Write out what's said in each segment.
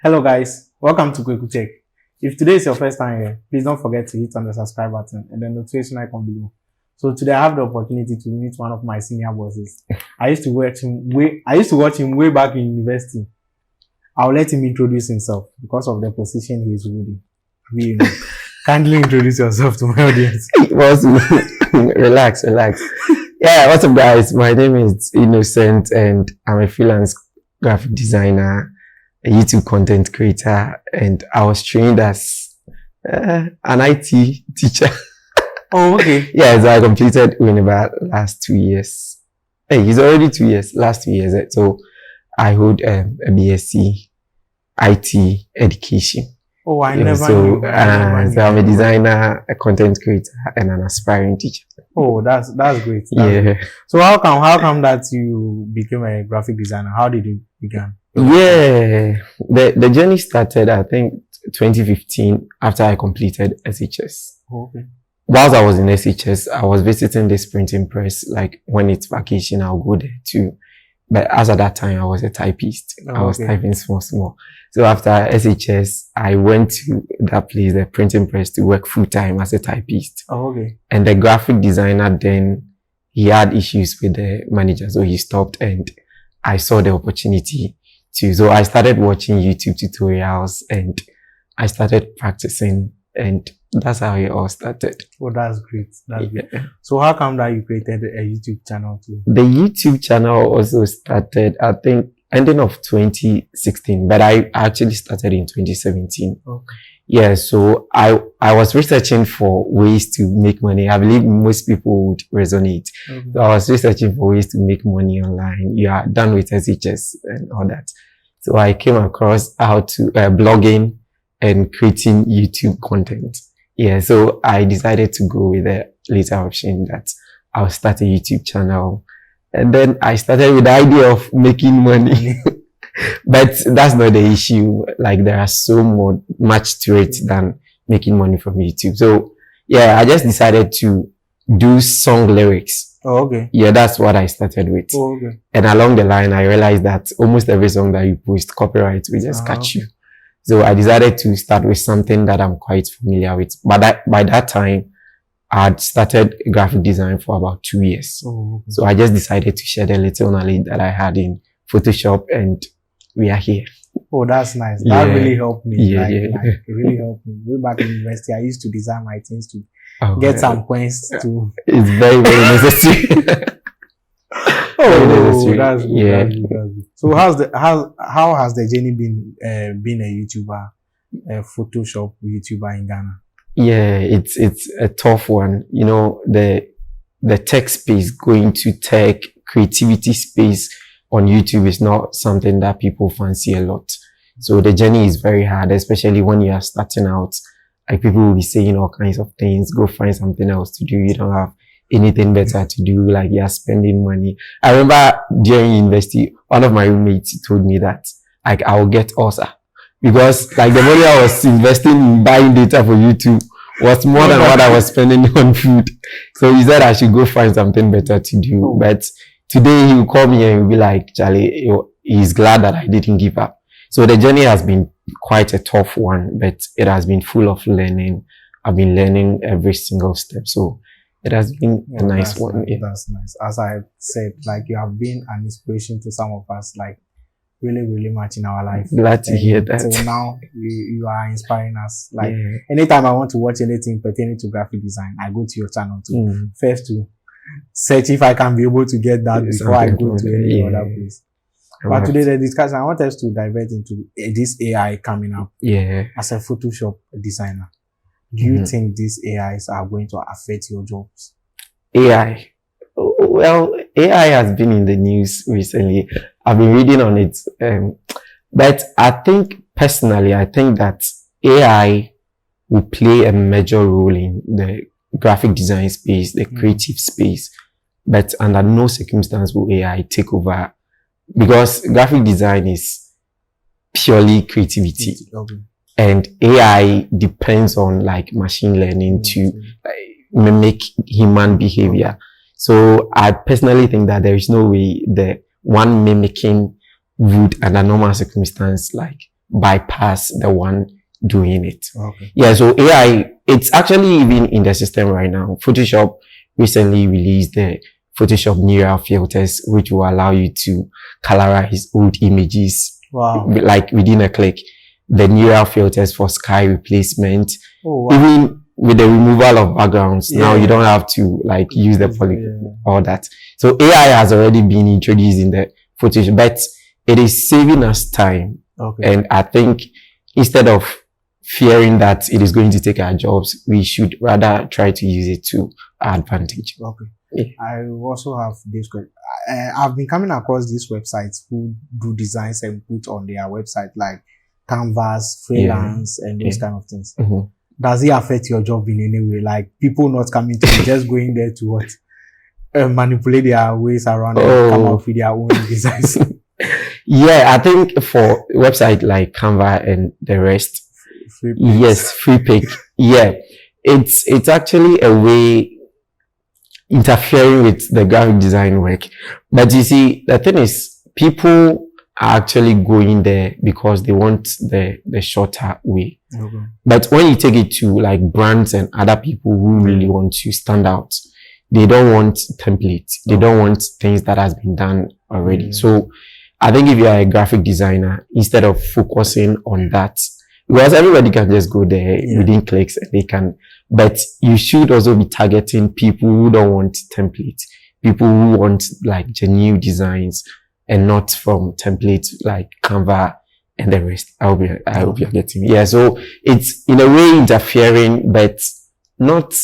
Hello guys, welcome to K Boateng. If today is your first time here, please don't forget to hit on the subscribe button and the notification icon below. So today I have the opportunity to meet one of my senior bosses. I used to watch him way back in university. I'll let him introduce himself because of the position he is holding. Kindly introduce yourself to my audience. Relax. Yeah, what's up guys? My name is Innocent and I'm a freelance graphic designer, a YouTube content creator, and I was trained as an IT teacher. Oh, okay. Yeah, so I completed Univer last 2 years. Hey, it's already 2 years, last 2 years. So I hold a BSc IT education. Oh, I never knew. So I'm a designer, a content creator, and an aspiring teacher. Oh, that's great. Great. So how come that you became a graphic designer? How did it begin? Yeah, the journey started, I think, 2015 after I completed SHS. Oh, okay. Whilst I was in SHS, I was visiting this printing press. Like when it's vacation, I'll go there too. But as at that time, I was a typist. I was typing small. So after SHS, I went to that place, the printing press, to work full time as a typist. Oh, okay. And the graphic designer then, he had issues with the manager, so he stopped, and I saw the opportunity to. So I started watching YouTube tutorials and I started practicing, and that's how it all started. Oh, that's great. That's great. So how come that you created a YouTube channel too? The YouTube channel also started, I think, ending of 2016, but I actually started in 2017. Okay. Yeah, so I was researching for ways to make money. I believe most people would resonate. Okay. So I was researching for ways to make money online. Yeah, done with SHS and all that. So I came across how to blogging and creating YouTube content. Yeah, so I decided to go with the later option that I'll start a YouTube channel. And then I started with the idea of making money. But that's not the issue. Like there are so much to it than making money from YouTube. So yeah, I just decided to do song lyrics. Oh, okay. Yeah, that's what I started with. Oh, okay. And along the line, I realized that almost every song that you post, copyright will just catch you. So I decided to start with something that I'm quite familiar with. But by that time, I had started graphic design for about 2 years. Oh, okay. So I just decided to share the little knowledge that I had in Photoshop, and we are here. Oh, that's nice. That really helped me. Yeah, it really helped me. Way back in university, I used to design my things to get some coins to. It's very, very necessary. That's good. Yeah. That's good. So how has the journey been being a YouTuber, a Photoshop YouTuber in Ghana? Yeah, it's a tough one. You know, the tech space, going to tech creativity space on YouTube is not something that people fancy a lot. So the journey is very hard, especially when you are starting out. Like people will be saying all kinds of things, go find something else to do. You don't have anything better to do, like you're spending money. I remember during university, one of my roommates told me that like I will get USA because like the money I was investing in buying data for YouTube was more than what I was spending on food. So he said I should go find something better to do. But today he will call me and he'll be like, Charlie, he's glad that I didn't give up. So the journey has been quite a tough one, but it has been full of learning. I've been learning every single step. So it has been a nice one. Yeah. That's nice. As I said, like you have been an inspiration to some of us, like really, really much in our life. Glad to hear that. So now you are inspiring us. Like anytime I want to watch anything pertaining to graphic design, I go to your channel to first to search if I can be able to get that before I go to any other place. But today the discussion, I want us to divert into this AI coming up. Yeah. As a Photoshop designer, do you think these AIs are going to affect your jobs? AI. Well, AI has been in the news recently. I've been reading on it. But I think personally, I think that AI will play a major role in the graphic design space, the creative space. But under no circumstance will AI take over, because graphic design is purely creativity. And AI depends on like machine learning to mimic human behavior. So I personally think that there is no way the one mimicking would under normal circumstance like bypass the one doing it. Okay. Yeah, so AI, it's actually even in the system right now. Photoshop recently released the Photoshop neural filters, which will allow you to colorize old images, Wow. like within a click. The neural filters for sky replacement, Oh, wow. even with the removal of backgrounds. Yeah. Now you don't have to like use the all that. So AI has already been introduced in the Photoshop, but it is saving us time. Okay. And I think instead of fearing that it is going to take our jobs, we should rather try to use it to our advantage. Okay. Yeah. I also have this question. I've been coming across these websites who do designs and put on their website like Canvas, freelance, and those kind of things. Mm-hmm. Does it affect your job in any way? Like people not coming to you, just going there to what? Manipulate their ways around and come up with their own designs. Yeah, I think for website like Canva and the rest, free pick. Yeah, it's actually a way interfering with the graphic design work. But you see, the thing is, people are actually going there because they want the shorter way. Okay. But when you take it to like brands and other people who really want to stand out, they don't want templates. They don't want things that has been done already. So I think if you are a graphic designer, instead of focusing on that, because everybody can just go there within clicks and they can, but you should also be targeting people who don't want templates, people who want like genuine designs and not from templates like Canva and the rest. I hope you're getting me. Yeah. So it's in a way interfering, but not,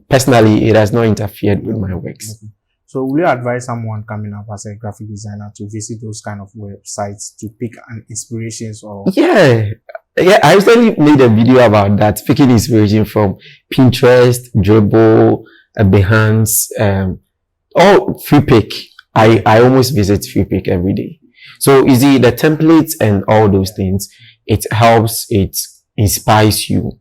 personally, it has not interfered with my works. Okay. So will you advise someone coming up as a graphic designer to visit those kind of websites to pick an inspirations or? Yeah, I recently made a video about that, picking inspiration from Pinterest, Dribble, Behance, free pick. I almost visit free pick every day. So you see the templates and all those things, it helps, it inspires you.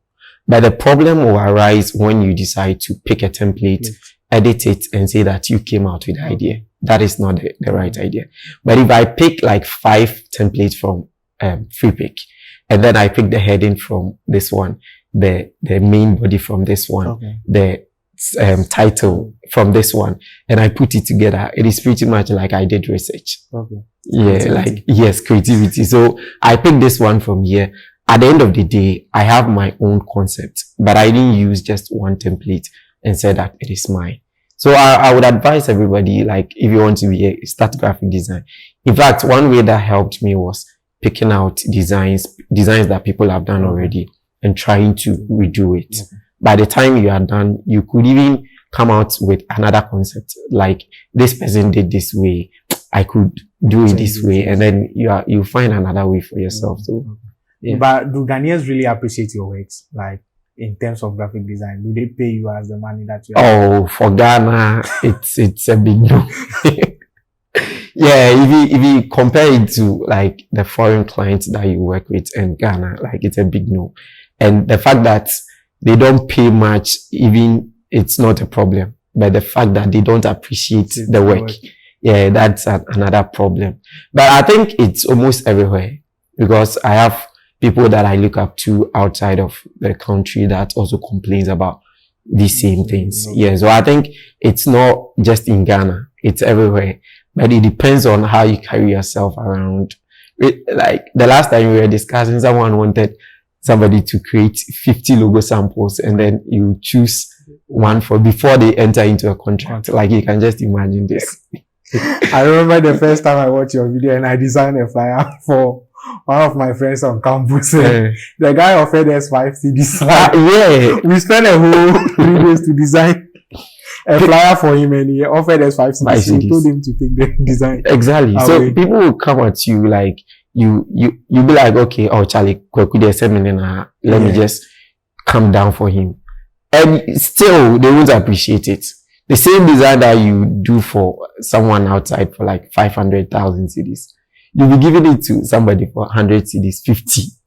But the problem will arise when you decide to pick a template, edit it, and say that you came out with the idea. That is not the right idea. But if I pick like 5 templates from free pick, and then I pick the heading from this one, the main body from this one, the title from this one, and I put it together, it is pretty much like I did research. Yeah, creativity. Yes, creativity. So I picked this one from here. At the end of the day, I have my own concept, but I didn't use just one template and say that it is mine. So I would advise everybody, like, if you want to start graphic design. In fact, one way that helped me was picking out designs that people have done already and trying to redo it. By the time you are done, you could even come out with another concept. Like, this person did this way, I could do it this way, and then you find another way for yourself. So, yeah. But do Ghanaians really appreciate your works? Like, in terms of graphic design, do they pay you as the money that you have? Oh, for Ghana, it's a big no. Yeah, if you compare it to like the foreign clients that you work with in Ghana, like it's a big no. And the fact that they don't pay much, even it's not a problem. But the fact that they don't appreciate the work, yeah, that's another problem. But I think it's almost everywhere, because I have people that I look up to outside of the country that also complains about these same things. Yeah, so I think it's not just in Ghana, it's everywhere. But it depends on how you carry yourself around. Like the last time we were discussing, someone wanted somebody to create 50 logo samples, and then you choose one for before they enter into a contract. Like, you can just imagine this. I remember the first time I watched your video and I designed a flyer for one of my friends on campus. The guy offered us 5 CDs. Yeah. We spent a whole 3 days to design a flyer for him, and he offered us 5 CDs. We told him to take the design. Exactly. So people will come at you like, you be like, okay, oh Charlie, let me just come down for him. And still, they won't appreciate it. The same design that you do for someone outside for like 500,000 CDs, you'll be giving it to somebody for 100 CDs,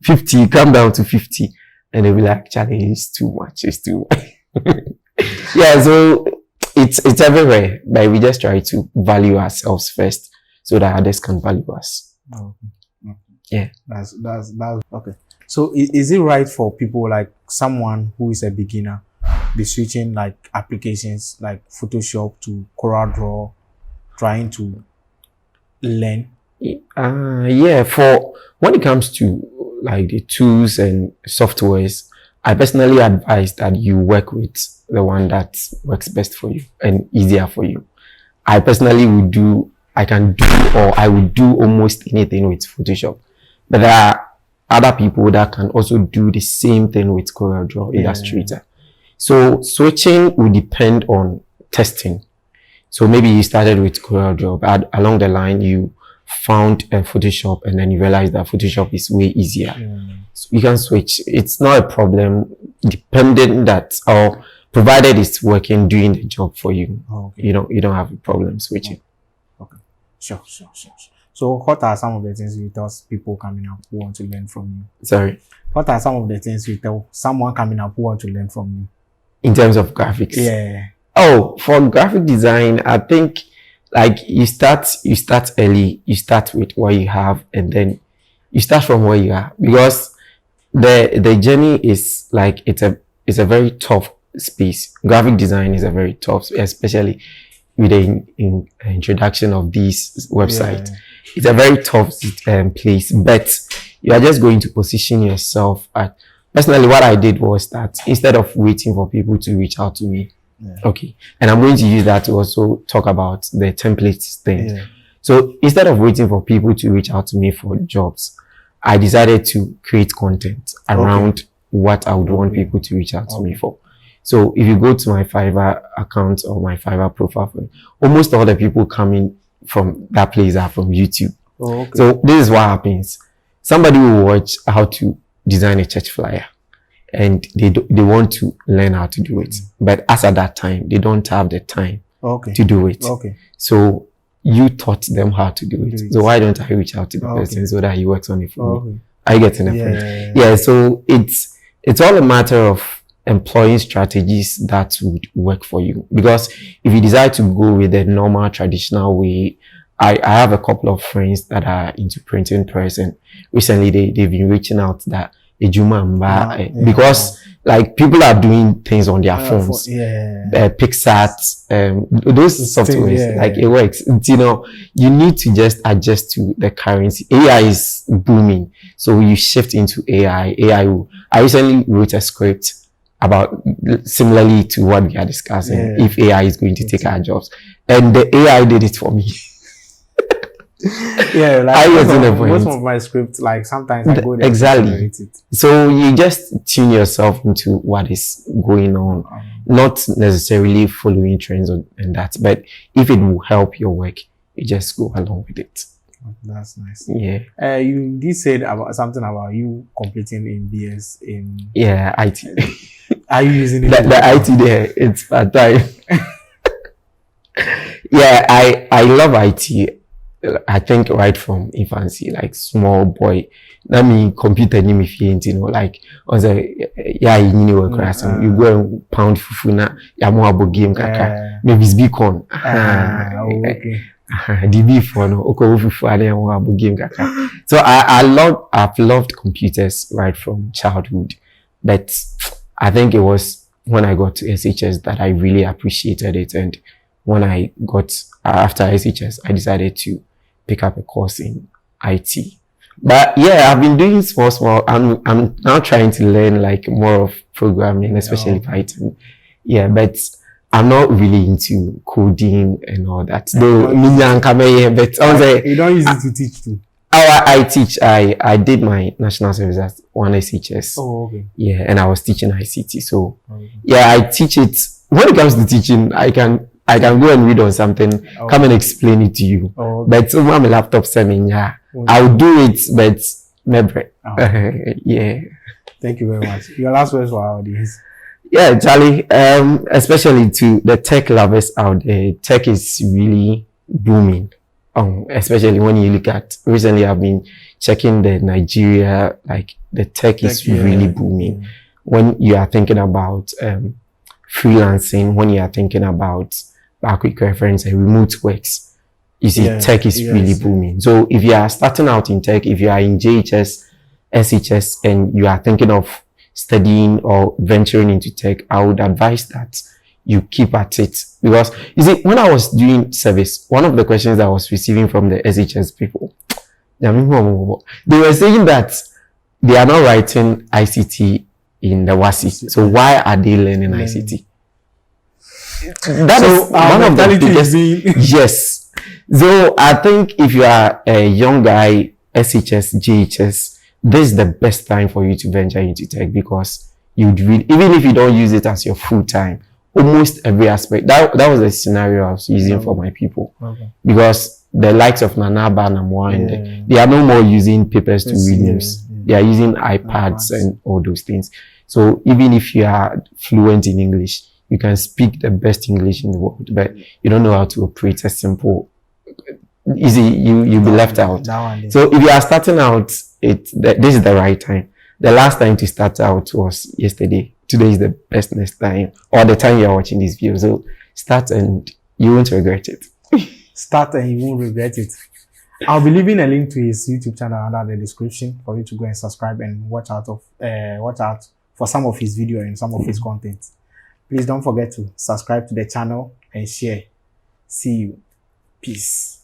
50, you come down to 50, and they'll be like, Charlie, it's too much. Yeah, so it's everywhere, but we just try to value ourselves first so that others can value us. Yeah. That's okay. So is it right for people like someone who is a beginner be switching like applications like Photoshop to CorelDRAW, trying to learn? Yeah, for when it comes to like the tools and softwares, I personally advise that you work with the one that works best for you and easier for you. I personally I can do, or I would do almost anything with Photoshop. But there are other people that can also do the same thing with CorelDRAW, Illustrator. So switching will depend on testing. So maybe you started with CorelDRAW, but along the line you found Photoshop, and then you realize that Photoshop is way easier. So you can switch. It's not a problem, depending that, or provided it's working, doing the job for you. Okay. You don't have a problem switching. Okay. Sure. So what are some of the things you tell people coming up who want to learn from you? Sorry. What are some of the things you tell someone coming up who want to learn from you? In terms of graphics? Yeah. Oh, for graphic design, I think like you start early, you start with what you have, and then you start from where you are, because the journey is like, it's a very tough space. Graphic design is a very tough, especially with the introduction of these websites. It's a very tough place, but you are just going to position yourself at. Personally, what I did was that instead of waiting for people to reach out to me, okay, and I'm going to use that to also talk about the templates thing. So instead of waiting for people to reach out to me for jobs, I decided to create content around what I would want people to reach out to me for. So if you go to my Fiverr account or my Fiverr profile, almost all the people coming from that place are from YouTube. So this is what happens. Somebody will watch how to design a church flyer, and they want to learn how to do it. But as at that time, they don't have the time to do it. So you taught them how to do it. So why don't I reach out to the person so that he works on it for me? Are you getting the point? Yeah. So it's all a matter of employing strategies that would work for you. Because if you decide to go with the normal traditional way, I have a couple of friends that are into printing press, and recently they've been reaching out that because like people are doing things on their phones, Pixart, those softwares, like it works. You need to just adjust to the currency. AI is booming, so you shift into AI. I recently wrote a script about similarly to what we are discussing. If AI is going to take our jobs, and the AI did it for me. Like most of my scripts, like sometimes I go there exactly. So you just tune yourself into what is going on, not necessarily following trends and that, but if it will help your work, you just go along with it. That's nice. Yeah. You did say about something about you completing in BS in IT. Are you using it? The IT there, it's part time. Yeah, I love IT. I think right from infancy, like small boy, that mean computer name if you like on the you go and pound fufuna yamo game kaka maybe it's beacon DB for no oko fufu ade game kaka. So I've loved computers right from childhood, but I think it was when I got to SHS that I really appreciated it, and when I got after SHS, I decided to pick up a course in IT. But yeah, I've been doing small. I'm now trying to learn like more of programming, especially Python. Yeah, but I'm not really into coding and all that. You don't use it to teach too. I teach. I did my national service at one SHS. Okay. Yeah, and I was teaching ICT. So yeah, I teach it. When it comes to teaching, I can go and read on something, come and explain it to you. But so my laptop saying, I'll do it, but never. Yeah. Thank you very much. Your last words for our audience. Yeah, Charlie, especially to the tech lovers out there, tech is really booming. Especially when you look at, recently I've been checking the Nigeria, like the tech is really booming. When you are thinking about freelancing, when you are thinking about back quick reference and remote works, You see, tech is really booming. So if you are starting out in tech, if you are in JHS, SHS, and you are thinking of studying or venturing into tech, I would advise that you keep at it. Because you see, when I was doing service, one of the questions I was receiving from the SHS people, they were saying that they are not writing ICT in the WASI. So why are they learning ICT? That is one of the biggest. Yes. So I think if you are a young guy, SHS, JHS, this is the best time for you to venture into tech, because you'd read, even if you don't use it as your full time, almost every aspect. That was the scenario I was using for my people. Because the likes of Nanaba, Namwa, they are no more using papers to read news. They are using iPads and all those things. So even if you are fluent in English, you can speak the best English in the world, but you don't know how to operate a simple, easy, you'll be left out. So if you are starting out, this is the right time. The last time to start out was yesterday. Today is the best next time, or the time you're watching this video. So start and you won't regret it. Start and you won't regret it. I'll be leaving a link to his YouTube channel under the description for you to go and subscribe and watch out for some of his video and some of his content. Please don't forget to subscribe to the channel and share. See you. Peace.